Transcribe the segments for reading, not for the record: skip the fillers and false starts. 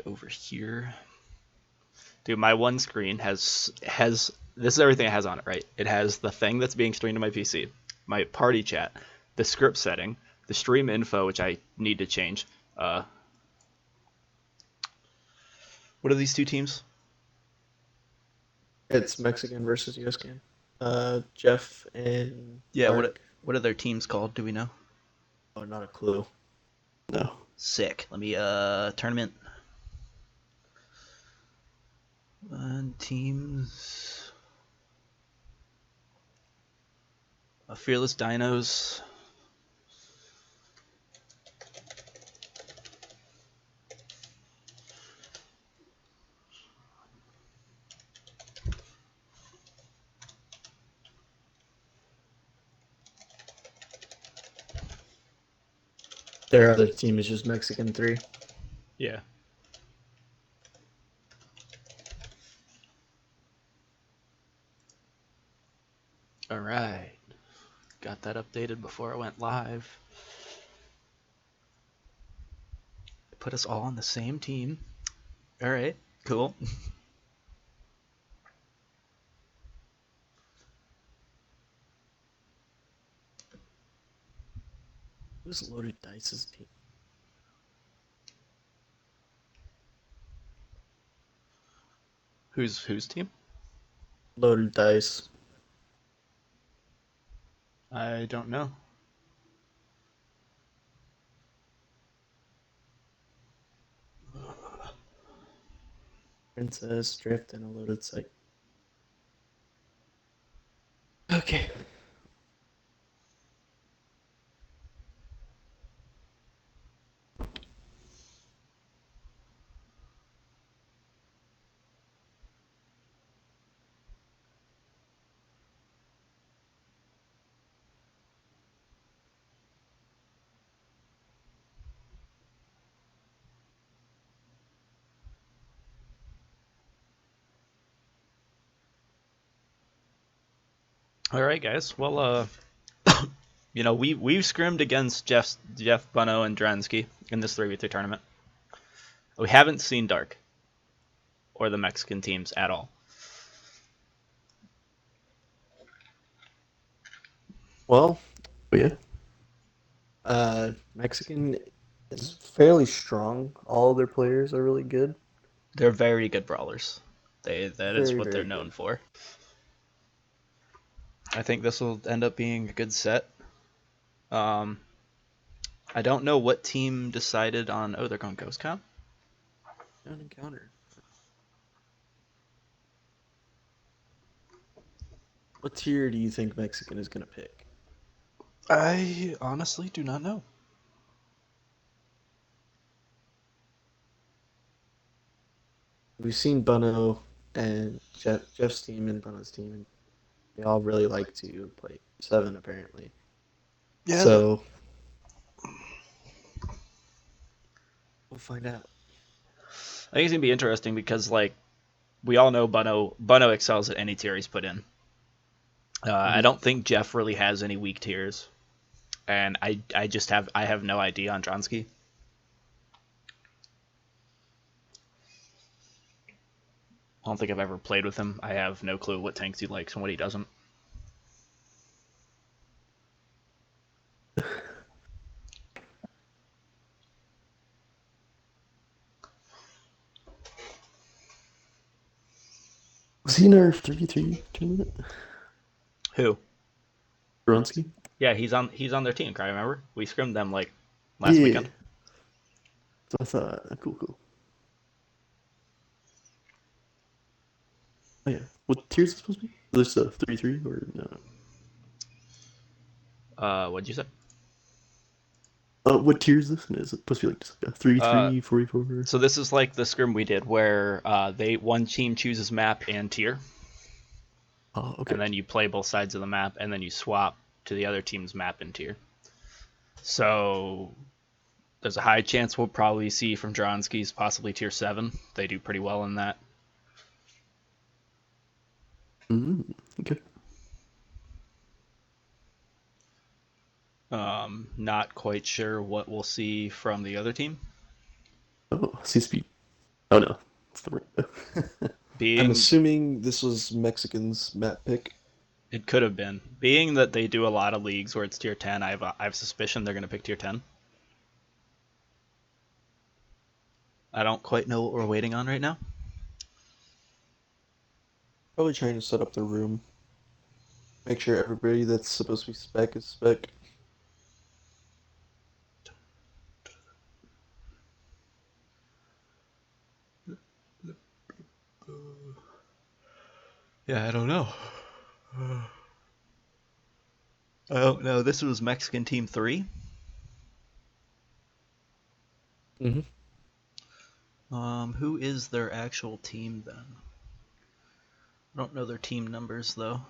over here. Dude, my one screen has this is everything it has on it, right? It has the thing that's being streamed to my PC, my party chat, the script setting, the stream info, which I need to change. What are these two teams? It's Mexican versus Uscan. Jeff and Yeah, Mark. what are their teams called? Do we know? Oh, not a clue. No. Sick. Let me tournament. Teams. Fearless Dinos. Their other team is just Mexican 3. Yeah. All right. Got that updated before I went live. Put us all on the same team. All right. Cool. Who's Loaded Dice's team? Whose team? Loaded Dice. I don't know. Princess, Drift, and a Loaded Site. Okay. All right, guys. Well, we've scrimmed against Jeff Bono and Dransky in this 3v3 tournament. We haven't seen Dark or the Mexican teams at all. Well, yeah. Mexican is fairly strong. All of their players are really good. They're very good brawlers. That is Very, what they're very known good. for. I think this will end up being a good set. I don't know what team decided on. Oh, they're going Ghost Con. Don't encounter. What tier do you think Mexican is going to pick? I honestly do not know. We've seen Bono and Jeff's team and Bono's team, and they all really like to play 7, apparently. Yeah, So, we'll find out. I think it's gonna be interesting because we all know Bono excels at any tier he's put in. I Mm-hmm. don't think Jeff really has any weak tiers, and I have no idea on Dronsky. I don't think I've ever played with him. I have no clue what tanks he likes and what he doesn't. Was he in our 33 tournament? Who? Bronski? Yeah, he's on their team. I remember we scrimmed them last Yeah. weekend. So I thought, cool. Oh, yeah. What tier is it supposed to be? Is this a 3-3 or no? What'd you say? What tier is this? And is it supposed to be like just like a Uh, 3-3, 44? so this is like the scrim we did where one team chooses map and tier, Oh, okay. and then you play both sides of the map, and then you swap to the other team's map and tier. So there's a high chance we'll probably see from Dronsky's possibly tier 7. They do pretty well in that. Okay. Not quite sure what we'll see from the other team. Oh, CSP. Oh no, it's the rainbow. I'm Being assuming this was Mexican's map pick. it could have been. Being that they do a lot of leagues where it's tier 10, I have suspicion they're going to pick tier 10. I don't quite know what we're waiting on right now. Probably trying to set up the room. Make sure everybody that's supposed to be spec is spec. Yeah, I don't know. I don't know. This was Mexican Team 3. Mm-hmm. Who is their actual team then? I don't know their team numbers though.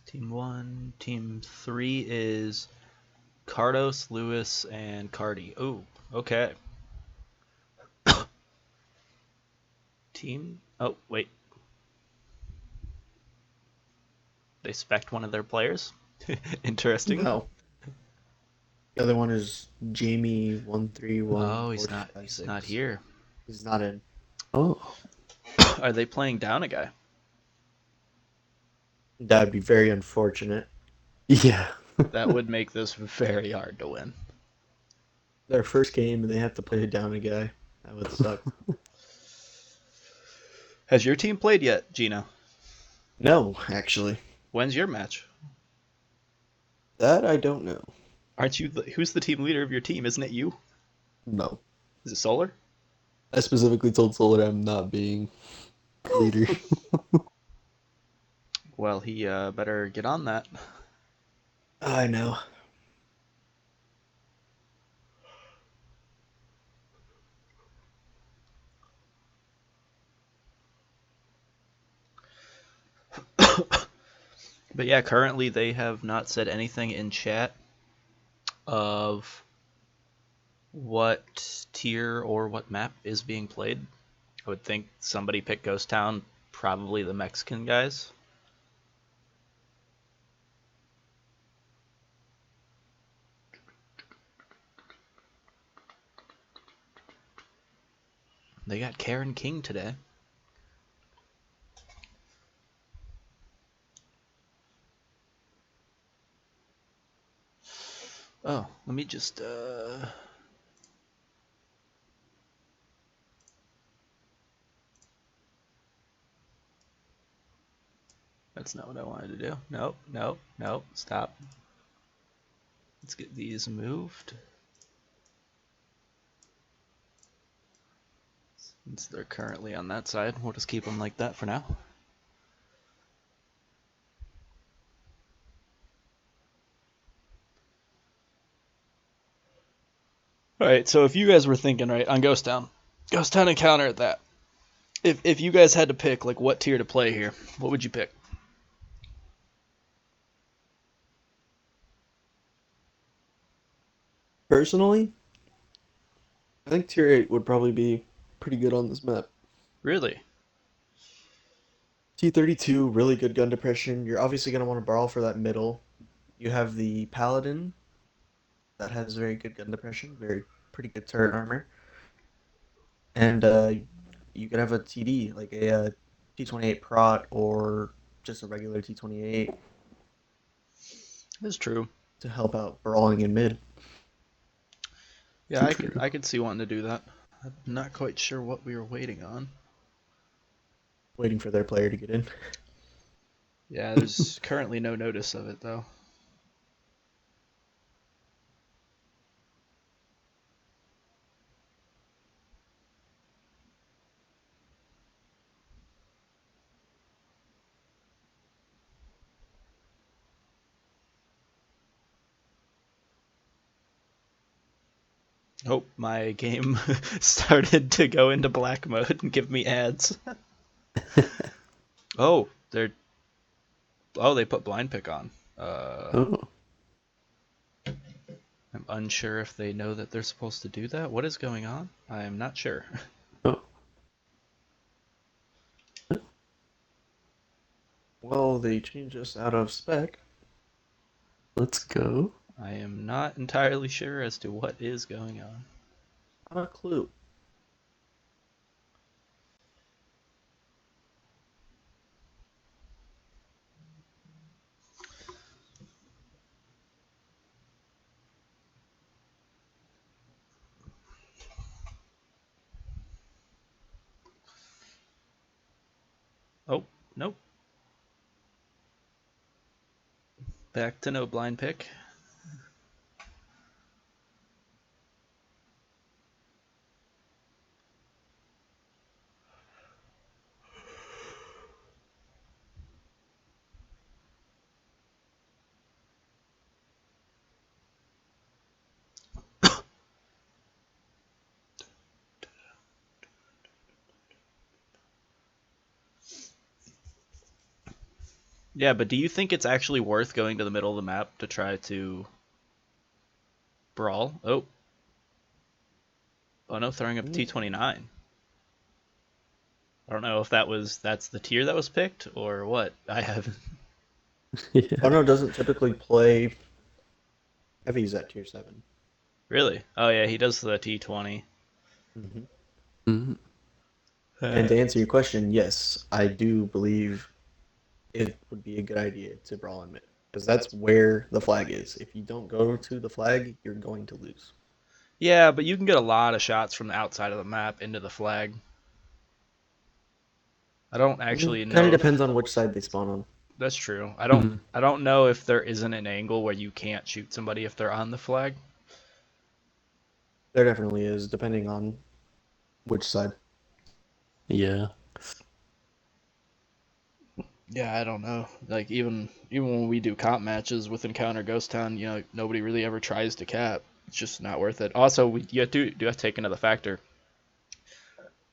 Team 1, Team 3 is Cardos, Lewis, and Cardi. Oh, okay. Team. Oh, wait. They spec'd one of their players. Interesting. No. The other one is Jamie one three one Oh, four he's not. five He's not six. here. He's not in. Oh, Are they playing down a guy? that'd be very unfortunate. Yeah. That would make this very hard to win. Their first game and they have to play down a guy. That would suck. Has your team played yet, Gina? No, actually. When's your match? That I don't know. Aren't you? Who's the team leader of your team? Isn't it you? No. Is it Solar? I specifically told Solar I'm not being leader. Well, he better get on that. I know. But yeah, currently they have not said anything in chat of what tier or what map is being played. I would think somebody picked Ghost Town, probably the Mexican guys. They got Karen King today. Oh, let me just that's not what I wanted to do. Nope, nope, nope. Stop. Let's get these moved. Since they're currently on that side, we'll just keep them like that for now. Alright, so if you guys were thinking, right, on Ghost Town encounter at that. If you guys had to pick like what tier to play here, what would you pick? Personally, I think tier 8 would probably be pretty good on this map. Really? T32, really good gun depression. You're obviously going to want to borrow for that middle. You have the Paladin that has very good gun depression, very pretty good turret armor. And you could have a TD, like a T28 Prot or just a regular T28 That's true. to help out brawling in mid. Yeah, I could see wanting to do that. I'm not quite sure what we were waiting on. Waiting for their player to get in. Yeah, there's currently no notice of it though. Oh, my game started to go into black mode and give me ads. Oh, they put blind pick on. Oh, I'm unsure if they know that they're supposed to do that. What is going on? I am not sure. oh. Well, they changed us out of spec. Let's go. I am not entirely sure as to what is going on. Not a clue. Oh, nope. Back to no blind pick. Yeah, but do you think it's actually worth going to the middle of the map to try to brawl? Oh no, throwing up Mm. T29. I don't know if that's the tier that was picked or what. I haven't Yeah. Bono doesn't typically play heavies at tier 7. really. Oh yeah, he does the T20. Hmm. Mm, And to answer your question, yes, I do believe it would be a good idea to brawl in mid. Because that's where the flag is. If you don't go to the flag, you're going to lose. Yeah, but you can get a lot of shots from the outside of the map into the flag. I don't actually Kind of know if depends on which side they spawn on. that's true. mm, I don't know if there isn't an angle where you can't shoot somebody if they're on the flag. There definitely is, depending on which side. yeah. Yeah, I don't know. Like even when we do comp matches with Encounter Ghost Town, nobody really ever tries to cap. It's just not worth it. Also, you have to take another factor.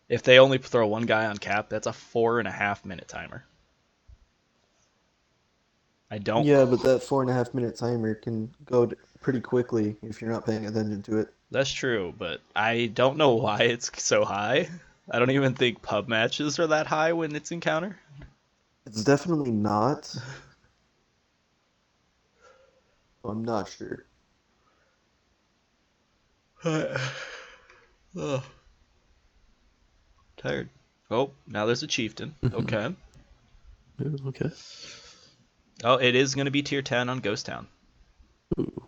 If they only throw one guy on cap, that's a 4.5 minute timer. I don't. Yeah, but that 4.5 minute timer can go pretty quickly if you're not paying attention to it. That's true, but I don't know why it's so high. I don't even think pub matches are that high when it's Encounter. It's definitely not. I'm not sure. Ugh, tired. Oh, now there's a chieftain. Hmm. Okay. Okay. Oh, it is going to be tier 10 on Ghost Town. Ooh.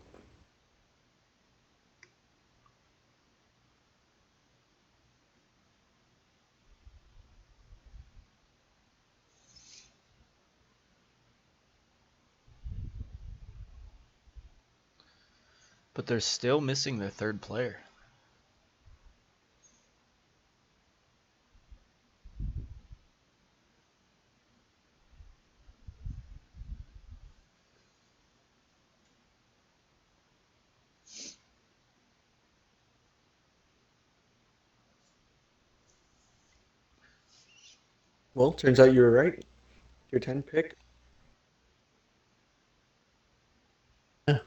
But they're still missing their third player. Well, turns out you were right. Your 10 pick. Yeah.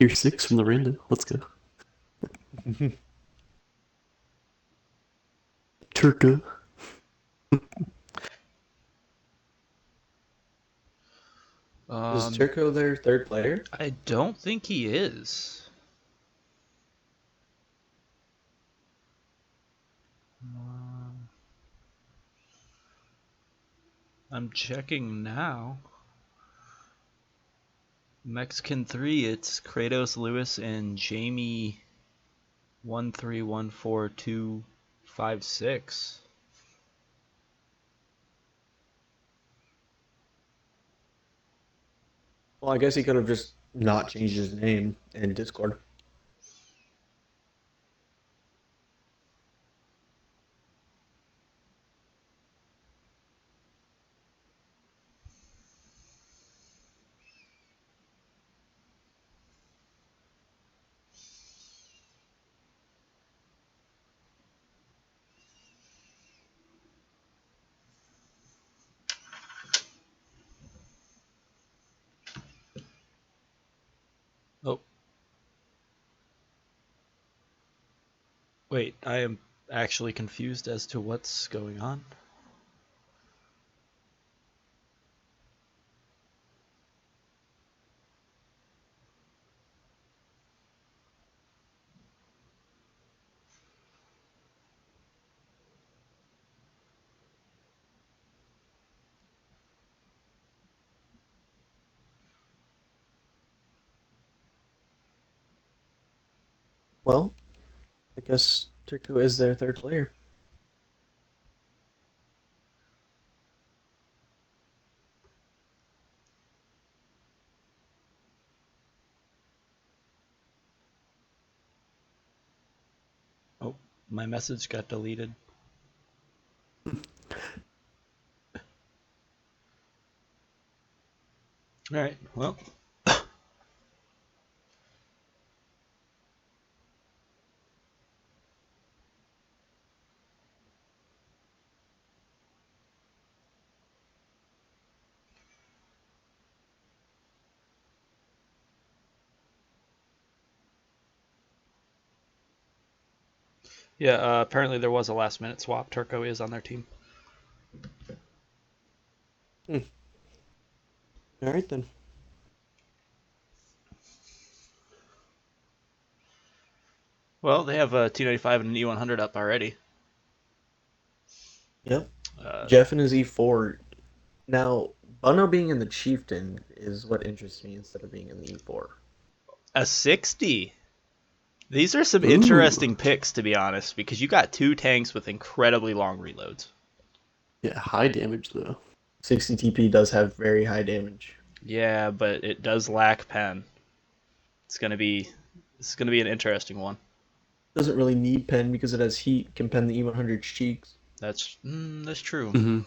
Tier 6 from the random. Let's go. Turka. Is Um, Turco their third player? I don't think he is. Um, I'm checking now. Mexican 3, it's Kratos, Lewis, and Jamie 1314256. Well, I guess he could have just not changed his name in Discord. Oh, wait, I am actually confused as to what's going on. Well, I guess Turku is their third player. Oh, my message got deleted. All right. Well, yeah. Apparently there was a last minute swap. Turco is on their team. All right then. Well, they have a T95 and an E100 up already. Yep. Uh, Jeff and his E4. Now, Bunno being in the Chieftain is what interests me instead of being in the E4. a 60. These are some Ooh. interesting picks, to be honest, because you got two tanks with incredibly long reloads. Yeah, high damage though. 60 TP does have very high damage. Yeah, but it does lack pen. It's gonna be an interesting one. Doesn't really need pen because it has heat, can pen the E100's cheeks. That's true. Mm-hmm.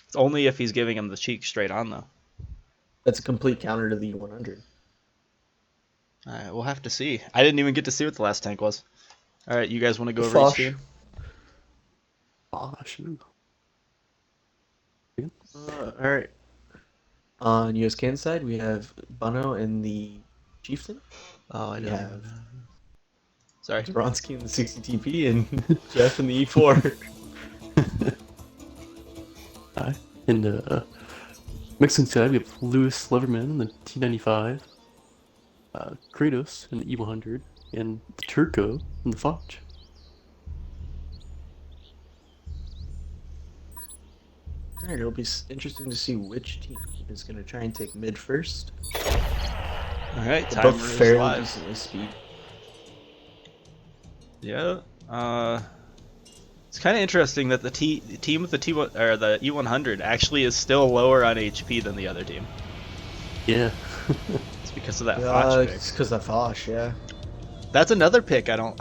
It's only if he's giving him the cheek straight on though. That's a complete counter to the E100. All right, we'll have to see. I didn't even get to see what the last tank was. All right, you guys want to go The over each Foch. team? Gosh. Alright. On Uscan side, we have Bunno in the Chieftain. Oh, I We don't. have Sorry. Duronsky in the 60 TP and Jeff in the E4. Hi. And Mexican side, we have Lewis Leverman in the T95, Kratos in the E100, and Turco in the Foch. Alright, it'll be interesting to see which team is going to try and take mid first. All right, They're timer both is fairly live. decently speed. Yeah. It's kind of interesting that the team with the the E100 actually is still lower on HP than the other team. Yeah. It's because of that Foch pick. It's because of Foch, yeah. That's another pick I don't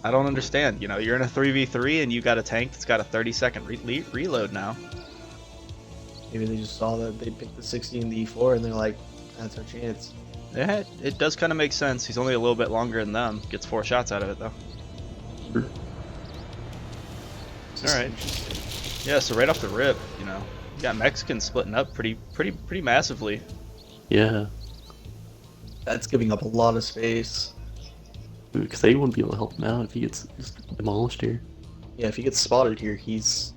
understand. You know, you're in a 3v3 and you got a tank that's got a 30-second reload now. Maybe they just saw that they picked the 60 and the E4 and they're like, that's our chance. Yeah, it does kind of make sense. He's only a little bit longer than them. Gets 4 shots out of it though. All right. Yeah, so right off the rip, you know, you got Mexicans splitting up pretty massively. Yeah. That's giving up a lot of space. Because they wouldn't be able to help him out if he gets just demolished here. Yeah, if he gets spotted here, he's,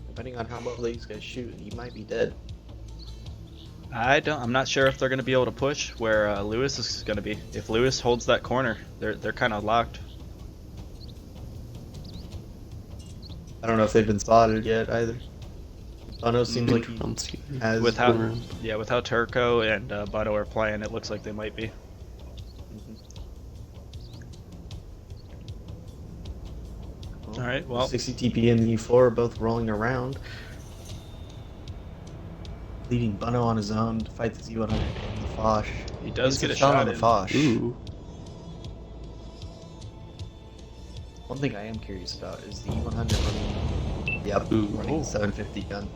depending on how well these guys shoot, he might be dead. I'm not sure if they're going to be able to push where Lewis is going to be. If Lewis holds that corner, they're kind of locked. I don't know if they've been spotted yet either. Bono seems like he has With been how around. yeah, with how Turco and Bono are playing, it looks like they might be. Well, All right, well, 60 TP and the E4 are both rolling around. Leaving Bono on his own to fight the Z100 and the Foch. he does Gets get a shot on the in. Foch. Ooh. One thing I am curious about is the E100 running. Yep, Ooh. running the 750 gun.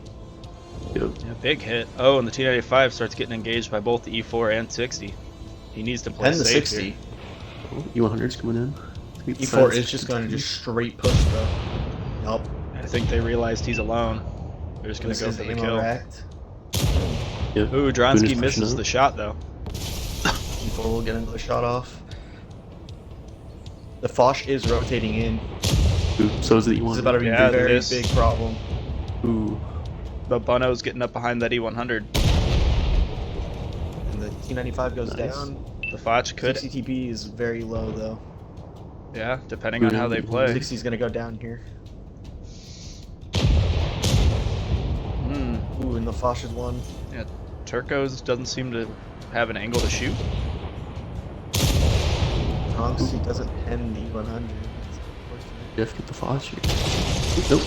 Yep. Yeah, big hit. Oh, and the T95 starts getting engaged by both the E4 and 60. He needs to play And the safe 60. here. Oh, E100's coming in. E4 is just going to just straight push though. Nope. I think they realized he's alone. They're just going to go for the kill. Racked. Yep. Ooh, Boone Dronsky is pushing misses up. the shot though. E4 will get another shot off. The Foch is rotating in. Ooh, so is the This E100. is about to be Yeah, a very this- big problem. Ooh. But Bono's getting up behind that E100. And the T95 goes Nice. down. The Foch could, 60 TP is very low though. yeah, depending on how they play. 60's gonna go down here. Hmm. Ooh, and the Foch is one. Yeah, Turco's doesn't seem to have an angle to shoot. Honestly doesn't pen the 100. It's unfortunate. Jeff get the Fosh here. Nope.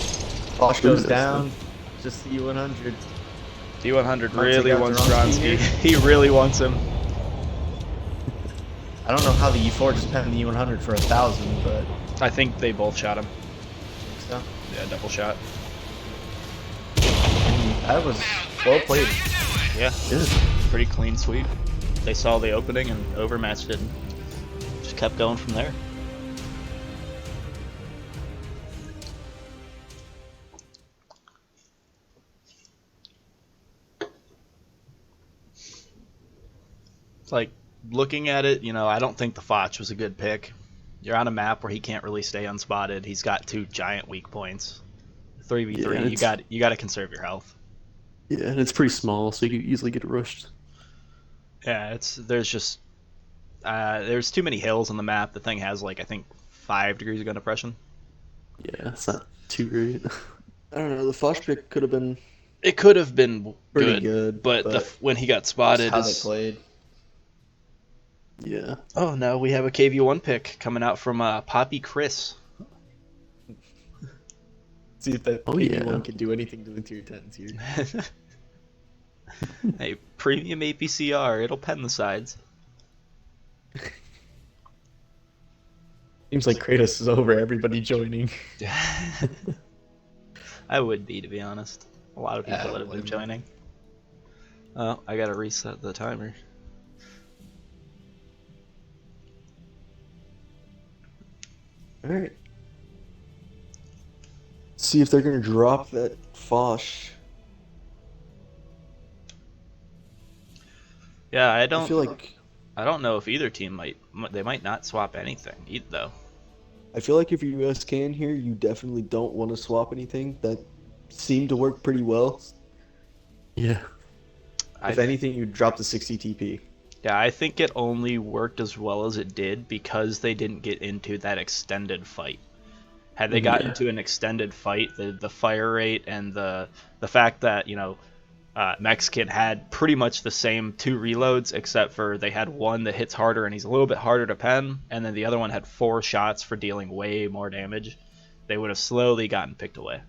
Bosch Ooh, goes that's down. Just the E100. D100 Might take really out wants Dronsky Dronsky. here. He really wants him. I don't know how the E4 just penned the E100 for 1,000, but I think they both shot him. I think so. Yeah, double shot. That was well played. Yeah, Yeah. pretty clean sweep. They saw the opening and overmatched it and just kept going from there. It's like, looking at it, I don't think the Foch was a good pick. You're on a map where he can't really stay unspotted. He's got 2 giant weak points. 3v3, Yeah, you got to conserve your health. Yeah, and it's pretty small, so you can easily get rushed. Yeah, there's too many hills on the map. The thing has like I think 5 degrees of gun depression. Yeah, it's not too great. I don't know. The Foch pick could have been It could have been pretty good, good, but but when he got just spotted how they is. played. Yeah. Oh no, we have a KV1 pick coming out from Poppy Chris. See if that Oh, KD1 yeah. can do anything to the tier 10s here. Hey, premium APCR, it'll pen the sides. Seems like Kratos is over everybody joining. I would be, to be honest. A lot of I people don't would have been blame you. joining. Oh, I gotta reset the timer. Alright. See if they're going to drop that Foch. Yeah, I feel like I don't know if either team they might not swap anything though. if you're Uscan here, you definitely don't want to swap anything. That seemed to work pretty well. Yeah. I If anything, you drop the 60 TP. Yeah, I think it only worked as well as it did because they didn't get into that extended fight. Had they got Yeah. into an extended fight, the fire rate and the fact that Mexican had pretty much the same 2 reloads, except for they had one that hits harder and he's a little bit harder to pen, and then the other one had 4 shots for dealing way more damage. They would have slowly gotten picked away.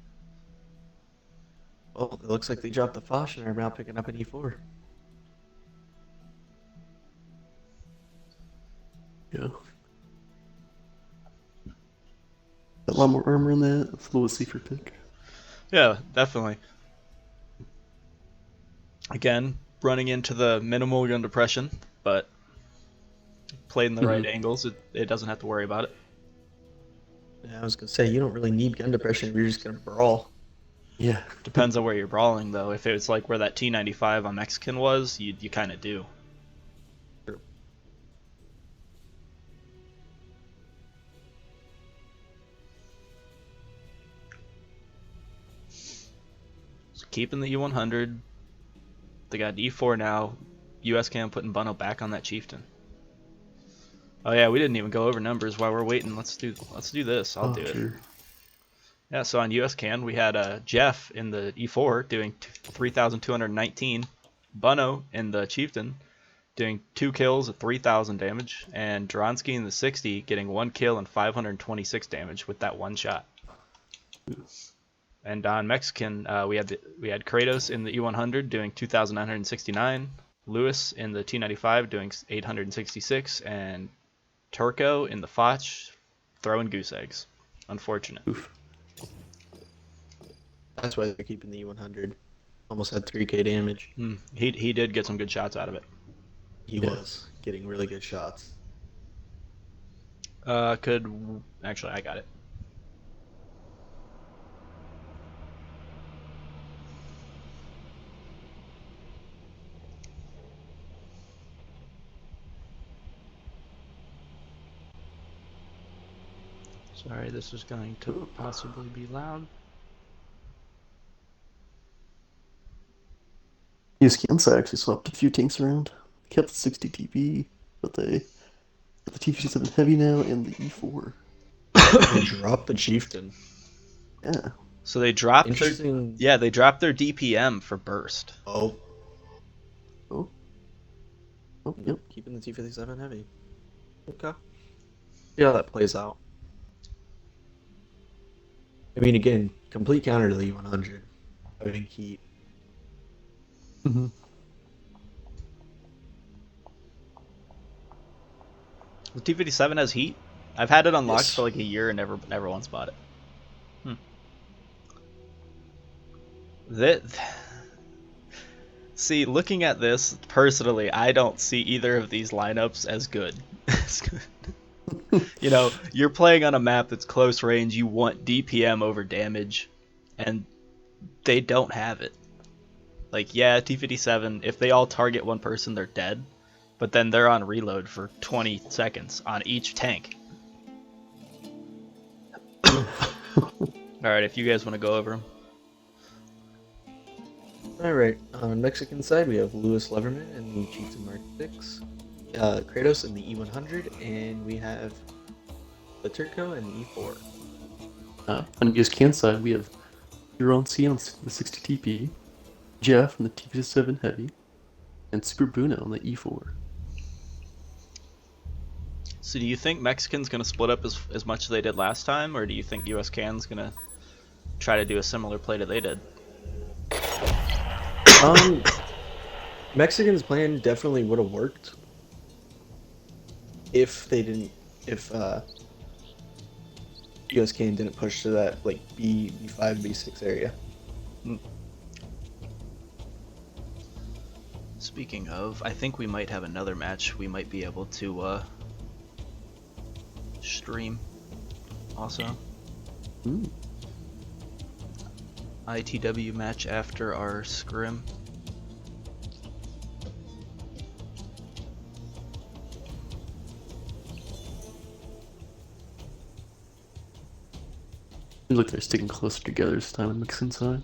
Well, it looks like they dropped the Foch and are now picking up an E4. Yeah. A lot more armor in that. It's a little safer pick. Yeah, definitely. Again, running into the minimal gun depression, but played in the right angles, it doesn't have to worry about it. Yeah, I was going to say, you don't really need gun depression if you're just going to brawl. Yeah. Depends on where you're brawling, though. If it was like where that T95 on Mexican was, you kind of do. So keeping the U100. They got E4 now. Uscan putting Bunno back on that Chieftain. Oh yeah, we didn't even go over numbers while we're waiting. Let's do this. I'll do it. Sure. Yeah, so on Uscan we had Jeff in the E4 doing 3,219, Bunno in the Chieftain doing 2 kills at 3,000 damage, and Dronsky in the 60 getting 1 kill and 526 damage with that one shot. And on Mexican, we had Kratos in the E100 doing 2,969, Lewis in the T95 doing 866, and Turco in the Foch throwing goose eggs. Unfortunate. Oof. That's why they're keeping the E100. Almost had 3k damage. He did get some good shots out of it. He was getting really good shots. Actually, I got it. Sorry, this is going to possibly be loud. Uscan actually swapped a few tanks around. Kept the 60 TP, but they got the T57 heavy now and the E4. They dropped the Chieftain. Yeah. So they dropped Interesting. they dropped their DPM for burst. Oh, Oh. Oh, yep. keeping the T57 heavy. Okay. See how that plays out. I mean, again, complete counter to the E100. Having heat. Mm-hmm. The T57 has heat. I've had it unlocked Yes. for like a year and never once bought it. That See, looking at this personally, I don't see either of these lineups as good. You know, you're playing on a map that's close range. You want DPM over damage, and they don't have it. Like, yeah, T57, if they all target one person, they're dead. But then they're on reload for 20 seconds on each tank. Alright, if you guys want to go over them. Alright, on Mexican side, we have Louis Leverman and the Chieftain Mark 6. Kratos in the E100, and we have the Turco and the E4. On Uscan side, we have Duronsky on the 60 TP, Jeff on the T57 Heavy, and Super Buno on the E4. So do you think Mexican's going to split up as much as they did last time, or do you think US Can's going to try to do a similar play that they did? Mexican's plan definitely would have worked if they didn't, if USCAN didn't push to that like B5, B6 area. Speaking of, I think we might have another match we might be able to stream also. Mm. ITW match after our scrim. Seems like they're sticking closer together this time on Mexican side.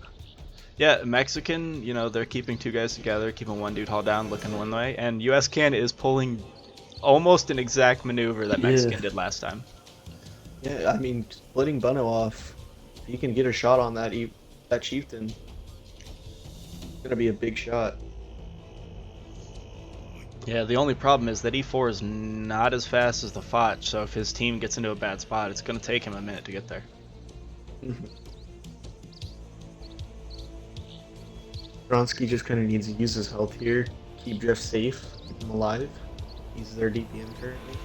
Yeah, Mexican, you know, they're keeping two guys together, keeping one dude hauled down, looking one way, and US Can is pulling almost an exact maneuver that Mexican did last time. Yeah, I mean, splitting Buno off, if you can get a shot on that that chieftain, it's gonna be a big shot. Yeah, the only problem is that E4 is not as fast as the Foch, so if his team gets into a bad spot, it's going to take him a minute to get there. Bronsky just kind of needs to use his health here, keep Jeff safe, keep him alive. He's their DPM currently.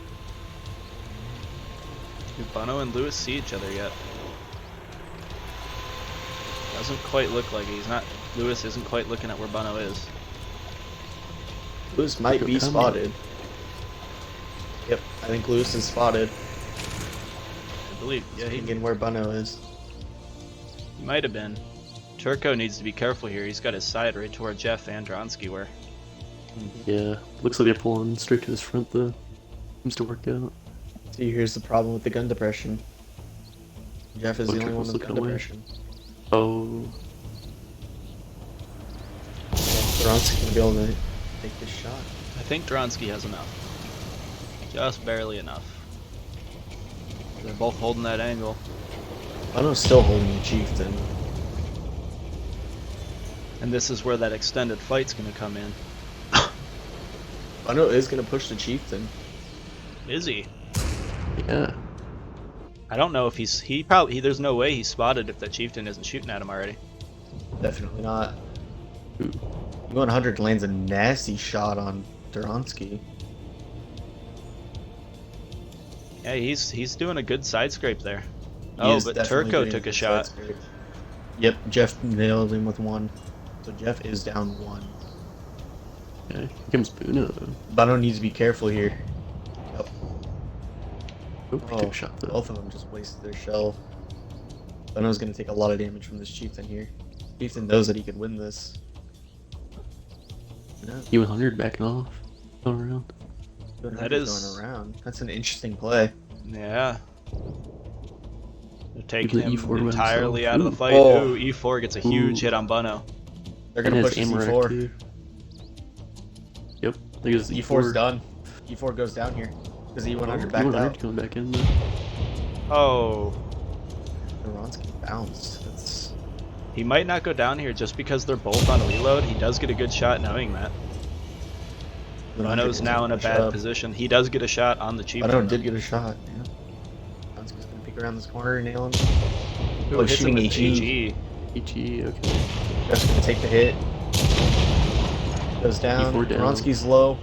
Do Bono and Lewis see each other yet? Doesn't quite look like it. He's not. Lewis isn't quite looking at where Bono is. Lewis might be spotted. Yep, I think Lewis is spotted. I believe. Yeah, he Thinking where Buno is. might have been. Turco needs to be careful here. He's got his side right to where Jeff and Dronsky were. Yeah, looks like they're pulling straight to his front though. Seems to work out. See, here's the problem with the gun depression. Jeff is the only one Turco's with gun looking away. depression. Oh, Bronski's gonna be able to take this shot. I think Dronsky has enough. Just barely enough. They're both holding that angle. Buno's still holding the chieftain. And this is where that extended fight's going to come in. Buno is gonna push the chieftain. Is he? yeah. I don't know if there's no way he's spotted if that chieftain isn't shooting at him already. Definitely not. Ooh. 100 lands a nasty shot on Duronsky. Yeah, he's doing a good side scrape there. He Oh, is but definitely Turco doing took a good shot. side scrape. Yep, Jeff nailed him with one. So Jeff is down one. Okay. Here comes Buno though. Buno needs to be careful here. Yep. Oh, he took a shot though. Both of them just wasted their shell. Buno's gonna take a lot of damage from this chieftain here. Chieftain knows that he could win this. No, E100 backing off. Going around. That is- going around. That's an interesting play. Yeah. They're taking Even him E4 by entirely himself. out of the Ooh. fight. Oh. Ooh, E4 gets a huge Ooh. hit on Bono. They're And gonna his push this aim rack, E4. too. Yep. There goes the E4's done. E4 goes down here. Because the E100 backed E100 out. coming back in though. Oh. Duronsky bounced. That's... He might not go down here just because they're both on reload. He does get a good shot knowing that. Bono's now in a bad position. He does get a shot on the chieftain. Buno though. did get a shot. Yeah. sneak around this corner and nail him. Ooh, Oh, he's hits him shooting with AG. AG. HE, okay. Jeff's gonna take the hit. Goes down. E4 down. Bronski's low.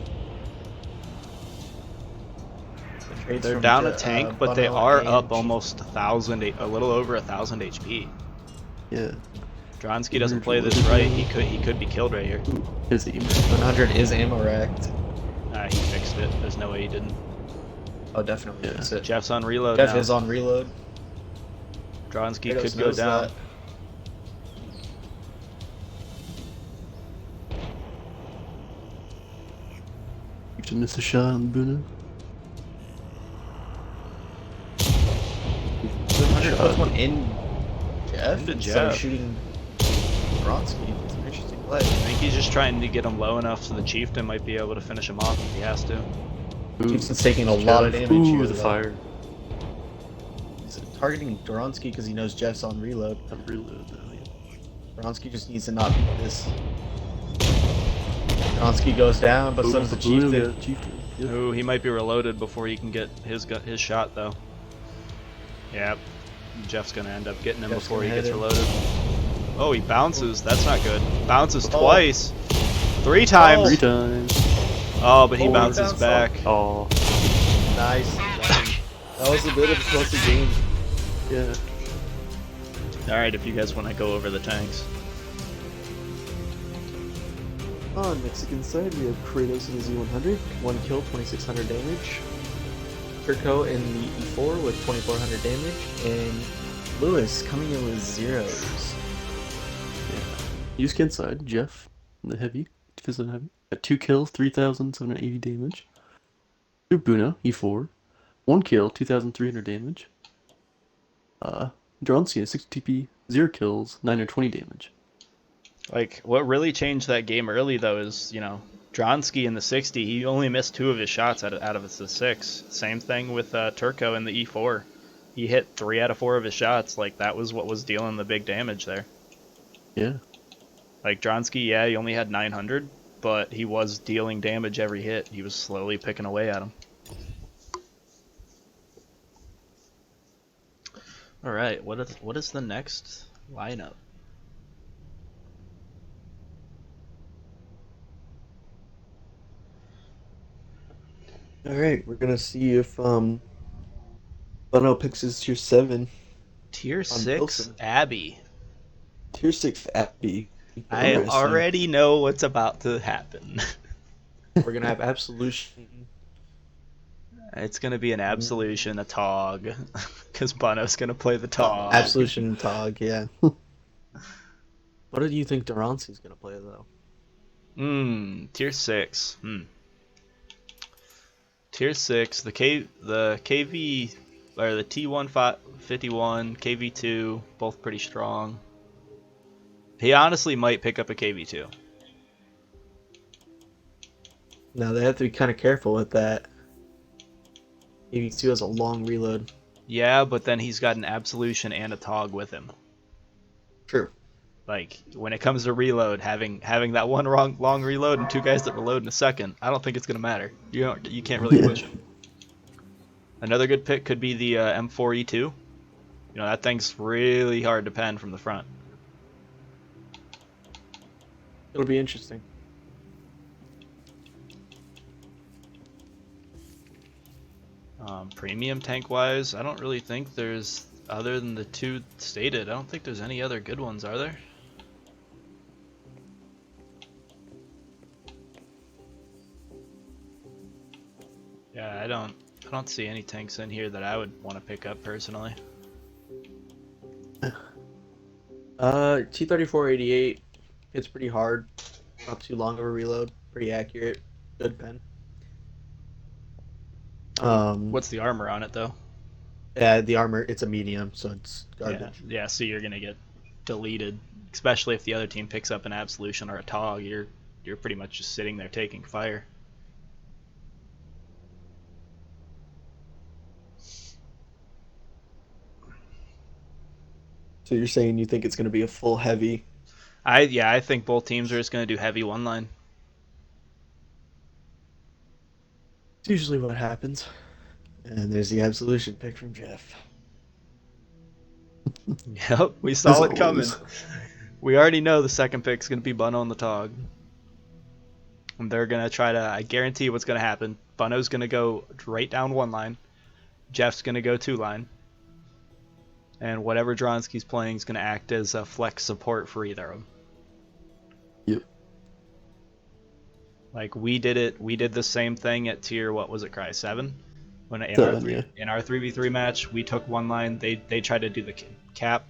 The trades They're from down a tank, but they Bono are and up Chief. almost 1,000, a little over 1,000 HP. Yeah. Dronsky doesn't play Energy this loaded right. now. He could be killed right here. Ooh, his aim. 100 is ammo racked. He fixed it. There's no way he didn't. Oh, definitely. Yeah. That's it. Jeff's on reload Jeff now. is on reload. Dronsky Kratos could go knows down. that. You should miss a shot on Buna. 100 puts one in Jeff Into instead of Jeff. shooting Bronsky. It's an interesting play. I think he's just trying to get him low enough so the Chieftain might be able to finish him off if he has to. Ooh, Chieftain's taking a lot of Jeff. damage Ooh, here, the though. fire. He's targeting Doronsky because he knows Jeff's on reload. I'm reload now, yeah. Doronsky just needs to not beat this. Doronsky goes down, but so does the Buna Chieftain. got Chieftain. Yep. Ooh, he might be reloaded before he can get his shot though. Yep. Jeff's gonna end up getting him Jeff's before he gonna gets hit him. reloaded. Oh, he bounces. That's not good. Bounces Oh. twice. 3 times. 3 times. Oh, but he Oh, he bounces bounced back. Oh, Nice. That was a bit of a closer game. yeah. Alright, if you guys want to go over the tanks. On Mexican side, we have Kratos in the Z100, 1 kill, 2600 damage. Kirko in the E4 with 2400 damage, and Lewis coming in with zeros. Uscan side, Jeff, the heavy, physical heavy. Got 2 kills, 3,780 damage. Buna, E4. 1 kill, 2,300 damage. Dronsky, 60 TP, 0 kills, 920 damage. Like, what really changed that game early, though, is, Dronsky in the 60, he only missed 2 of his shots out of the 6. Same thing with Turco in the E4. He hit 3 out of 4 of his shots. Like, that was what was dealing the big damage there. Yeah. Like, Dronsky, yeah, he only had 900, but he was dealing damage every hit. He was slowly picking away at him. Alright, what is the next lineup? Alright, we're gonna see if Bono picks his tier 7. Tier 6, Wilson. Abby. Tier 6 Abby. I Interesting. already know what's about to happen. We're gonna have Absolution. It's gonna be an Absolution, a Tog, because Bono's gonna play the Tog. Absolution Tog, yeah. What do you think Doronski's gonna play though? Tier 6. Tier 6, the KV or the T151, KV2, both pretty strong. He honestly might pick up a KV2. Now they have to be kind of careful with that. KV2 has a long reload. Yeah, but then he's got an Absolution and a Tog with him. True. Like, when it comes to reload, having that one long reload and 2 guys that reload in a second, I don't think it's gonna matter. You can't really push him. Another good pick could be the M4E2. That thing's really hard to pen from the front. It'll be interesting. Premium tank wise, I don't really think there's, other than the 2 stated, I don't think there's any other good ones, are there? Yeah, I don't see any tanks in here that I would want to pick up personally. T-3488 hits pretty hard. Not too long of a reload. Pretty accurate. Good pen. What's the armor on it though? Yeah, the armor, it's a medium, so it's garbage. Yeah, so you're gonna get deleted, especially if the other team picks up an Absolution or a Tog. You're pretty much just sitting there taking fire. So you're saying you think it's going to be a full heavy? I think both teams are just gonna do heavy one line. It's usually what happens. And there's the Absolution pick from Jeff. Yep, we As saw it coming. always. We already know the second pick's going to be Bunno on the Tog. And they're going to try to, I guarantee what's going to happen. Bunno's going to go right down one line. Jeff's going to go two line. And whatever Dronsky's playing is going to act as a flex support for either of them. Yep. Like we did the same thing at tier, what was it, Cry 7? When in our 3v3 match, we took one line, they tried to do the cap.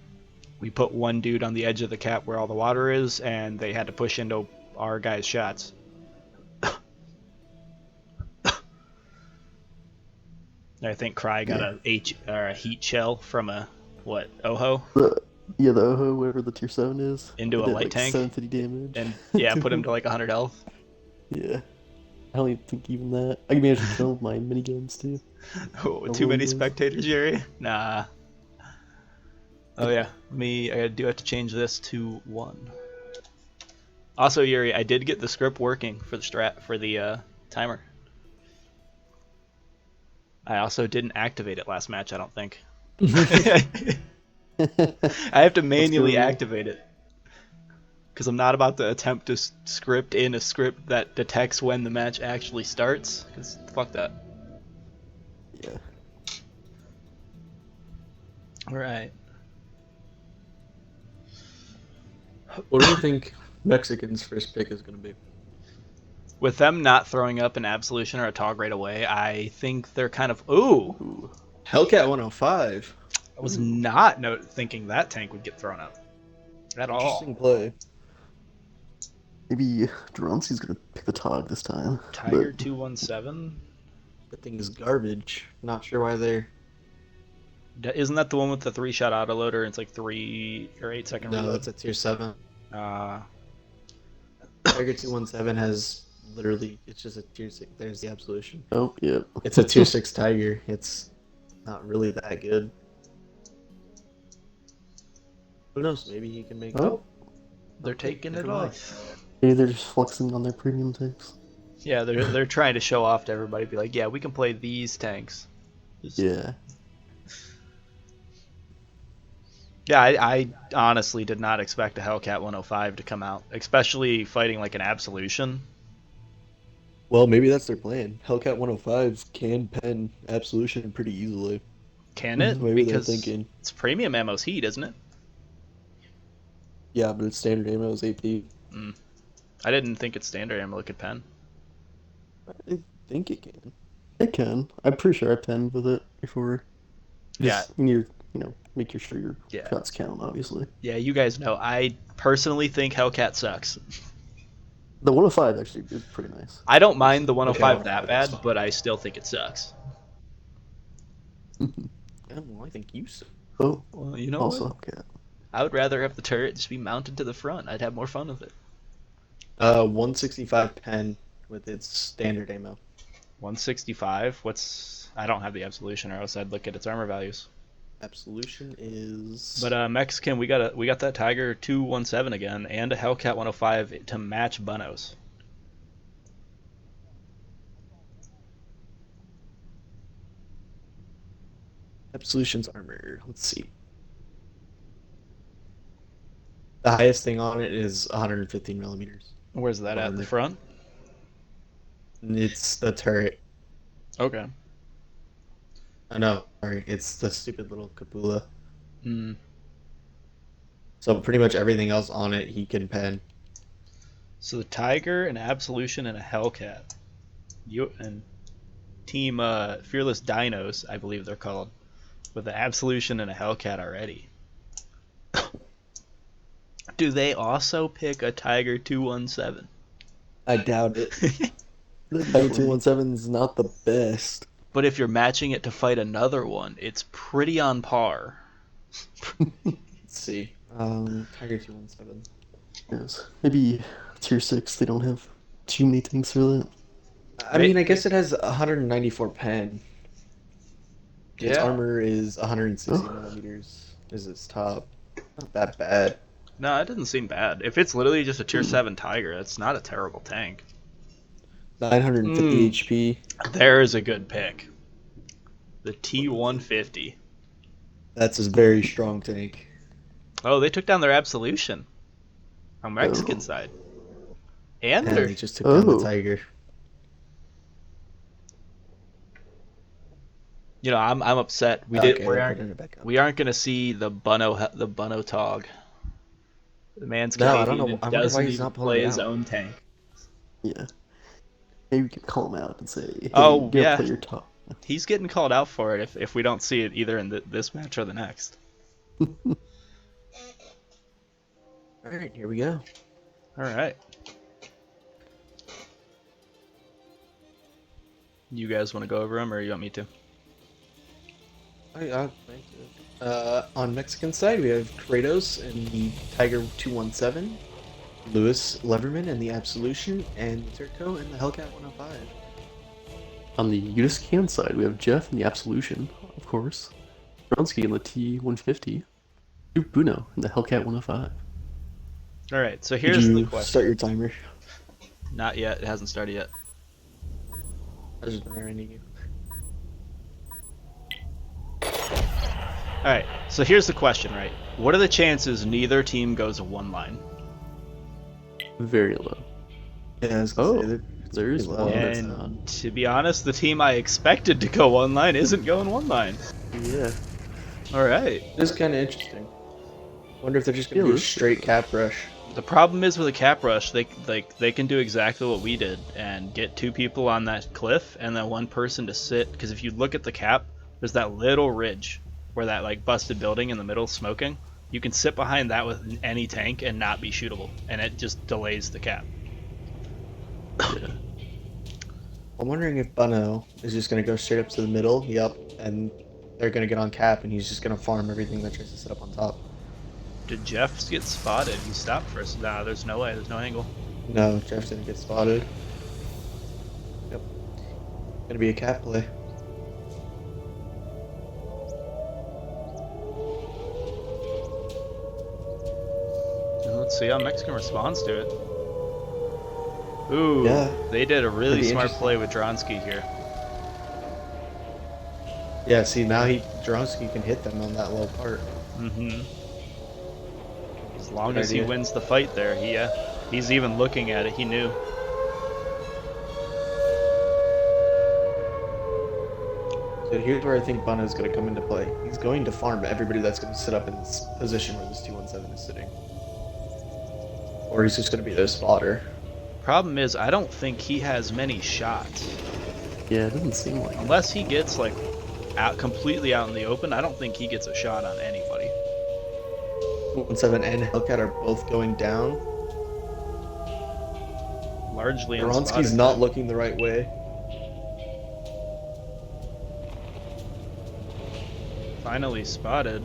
We put one dude on the edge of the cap where all the water is, and they had to push into our guys' shots. I think Cry got a heat shell from a Oho The Oho, whatever the tier 7 is. into a did light like tank 750 damage. and put him to like 100 health. Yeah. I don't even think even that. I can manage to kill my miniguns too. Oh, too many spectators, Jerry? Nah. Oh yeah, I do have to change this to 1. Also, Yuri, I did get the script working for the timer. I also didn't activate it last match, I don't think. I have to manually activate it. Because I'm not about to attempt to script in a script that detects when the match actually starts. Because fuck that. Yeah. Alright. What do you think Mexican's first pick is going to be? With them not throwing up an Absolution or a Tog right away, I think they're kind of... Ooh! Hellcat 105. I was not thinking that tank would get thrown up. At all. Interesting play. Maybe Dronsky's gonna pick the Tog this time. Tiger 217? That thing is garbage. Not sure why they're... Isn't that the one with the 3-shot autoloader and it's like 3 or 8 second No, reload? that's a tier 7. Uh, Tiger 217 has literally, it's just a tier 6. There's the Absolution. Oh, yeah. It's a tier 6 Tiger. It's not really that good. Who knows? Maybe he can make... Oh. They're taking it off. Maybe they're just flexing on their premium tanks. Yeah, they're trying to show off to everybody. Be like, yeah, we can play these tanks. Yeah. Yeah, I honestly did not expect a Hellcat 105 to come out, especially fighting like an Absolution. Well, maybe that's their plan. Hellcat 105 can pen Absolution pretty easily. Can it? Maybe Because they're thinking. it's premium ammo's heat, isn't it? Yeah, but it's standard ammo is AP. I didn't think it's standard ammo it could pen. I think it can. It can. I'm pretty sure I penned with it before. Yeah. You need to, make sure your Yeah. shots count, obviously. Yeah, you guys know. I personally think Hellcat sucks. The 105 actually is pretty nice. I don't mind the 105 Okay, that bad, but I still think it sucks. Well, I think you so. Oh, Well, you know also what? Hellcat. I would rather have the turret just be mounted to the front. I'd have more fun with it. 165 pen with its standard ammo. 165. I don't have the Absolution, or else I'd look at its armor values. Absolution is. But Mexican, we got that Tiger 217 again, and a Hellcat 105 to match Bunno's. Absolution's armor. Let's see. The highest thing on it is 115 millimeters. Where's that at? The front? It's the turret. Okay. Oh, no, sorry. It's the stupid little Capula. Hmm. So pretty much everything else on it he can pen. So the Tiger, an Absolution, and a Hellcat. And Team Fearless Dinos, I believe they're called, with an Absolution and a Hellcat already. Do they also pick a Tiger 217? I doubt it. The Tiger 217 is not the best. But if you're matching it to fight another one, it's pretty on par. Let's see. Tiger 217. Yes. Maybe tier 6, they don't have too many things for that. I mean, I guess it has 194 pen. Its armor is 160 millimeters. Is its top. Not that bad. No, it doesn't seem bad. If it's literally just a tier 7 Tiger, that's not a terrible tank. 950 HP. There is a good pick. The T150. That's a very strong tank. Oh, they took down their Absolution on Mexican Oh. side. And And their they just took down the Oh. Tiger. I'm upset. Okay, they're putting it back up. We aren't gonna see the Bunno Tog. The man's No, I don't Canadian know. and I wonder why doesn't he's even not pulling play it his out. own tank. Yeah. Maybe we can call him out and say, hey, Oh you gotta yeah, play your top. he's getting called out for it if we don't see it either in this match or the next. All right, here we go. All right. You guys want to go over them, or you want me to? On Mexican side, we have Kratos and the Tiger 217, Lewis Leverman and the Absolution, and Turco and the Hellcat 105. On the Uscan side, we have Jeff and the Absolution, of course. Dronsky and the T150. Duke Buno and the Hellcat 105. All right. So Did here's the you question. start your timer? Not yet. It hasn't started yet. I was just reminding you. All right. So here's the question, right? What are the chances neither team goes one line? Very low. Yeah, I was gonna Oh, say, there is pretty low. one that's not. And to be honest, the team I expected to go one line isn't going one line. Yeah, All right. this is kind of interesting. Wonder if they're just gonna Yeah, do a let's- straight cap rush. The problem is with a cap rush, they can do exactly what we did and get two people on that cliff and then one person to sit. Because if you look at the cap, there's that little ridge where that like busted building in the middle smoking. You can sit behind that with any tank and not be shootable, and it just delays the cap. Yeah. I'm wondering if Bunno is just gonna go straight up to the middle. Yep, and they're gonna get on cap, and he's just gonna farm everything that tries to sit up on top. Did Jeff get spotted? He stopped first. Nah, there's no way. There's no angle. No, Jeff didn't get spotted. Yep, gonna be a cap play. And let's see how Mexican responds to it. Ooh, Yeah, they did a really be smart interesting. play with Dronsky here. Yeah, see now Dronsky can hit them on that low part. Mm-hmm. As long Good as he idea. wins the fight there, he's even looking at it. He knew. So here's where I think Bunno's gonna come into play. He's going to farm everybody that's gonna sit up in this position where this 217 is sitting. Or he's just gonna be their spotter. Problem is, I don't think he has many shots. Yeah, it doesn't seem like it. Unless he gets like completely out in the open, I don't think he gets a shot on anybody. 217 and Hellcat are both going down. Largely Goronski's unspotted. not looking the right way. Finally spotted.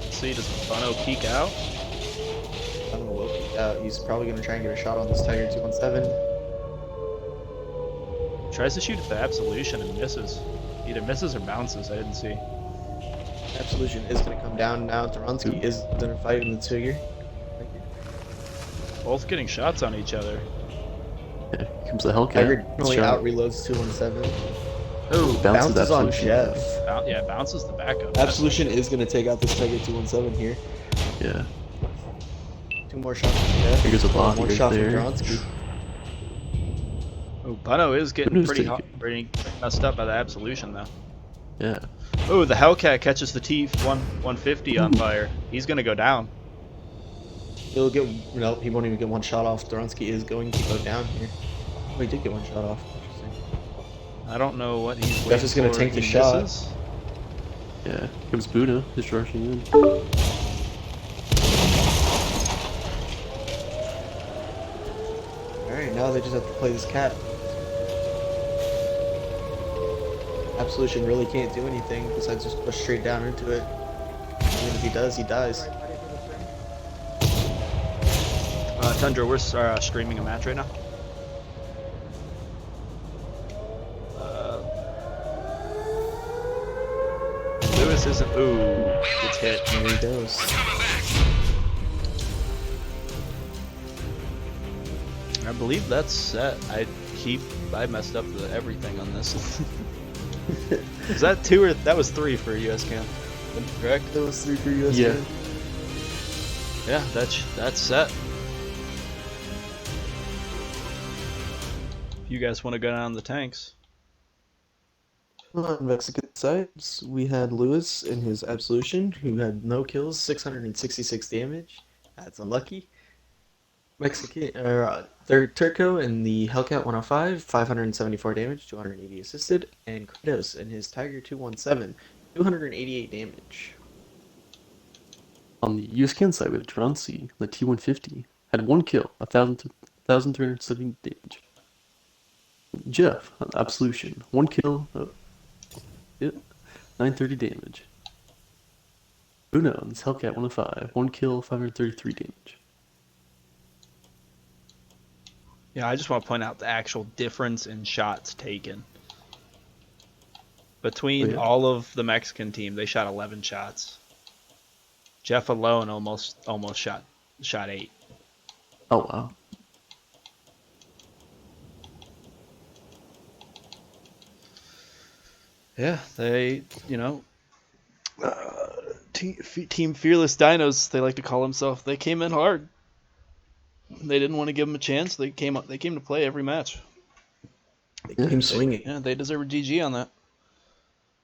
Let's see, does Bono peek out? I don't know what peek out. He's probably gonna try and get a shot on this Tiger 217. Tries to shoot at the Absolution and misses. Either misses or bounces, I didn't see. Absolution is gonna come down now. Doronsky is gonna fight in the Tiger. Both getting shots on each other. Yeah, here comes the Hellcat. Tiger It's definitely shot. out reloads 217. Oh, Bounces on Absolution. Jeff. yeah, bounces the backup. Absolution is gonna take out this Tiger 217 here. Yeah. 2 more shots from Jeff. Here goes a body One right shot there. from Doronsky. Oh, Bono is getting Bono's pretty taking- pretty messed up by the Absolution though. Yeah. Oh, the Hellcat catches the T150 on fire. He's gonna go down. He'll get no. He won't even get one shot off. Doronsky is going to go down here. Oh, he did get one shot off. Interesting. I don't know what he's Jeff waiting is gonna for. tank the He shot. misses. Yeah. Here comes Buno, just rushing in. Alright, now they just have to play this cap. Absolution really can't do anything besides just push straight down into it. Even if he does, he dies. Tundra, we're streaming a match right now. Lewis isn't. Ooh, gets hit. There he goes. I believe that's set. I messed up everything on this. Is that 2 or that was 3 for US Cam? correct? That was 3 for US Yeah. again. Yeah, that's set. If you guys want to go down the tanks. On Mexican sides, we had Lewis in his Absolution, who had no kills, 666 damage. That's unlucky. Third Turco in the Hellcat 105, 574 damage, 280 assisted, and Kratos in his Tiger 217, 288 damage. On the Uscan side, we have Drancy, the T150, had 1 kill, 1,370 damage. Jeff, on Absolution, 1 kill, yeah, 930 damage. Uno on this Hellcat 105, 1 kill, 533 damage. Yeah, I just want to point out the actual difference in shots taken. Between yeah. all of the Mexican team, they shot 11 shots. Jeff alone almost shot 8. Oh, wow. Yeah, they, Team Fearless Dinos, they like to call themselves. They came in hard. They didn't want to give them a chance. They came to play every match. They Yeah. came swinging. Yeah, they deserve a GG on that.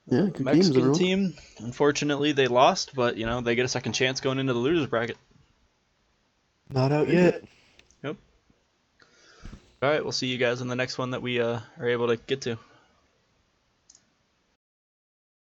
Yeah, good games, Mexican everyone. team, unfortunately, they lost, but they get a second chance going into the losers bracket. Not out Very yet. Yep. All right, we'll see you guys in the next one that we are able to get to.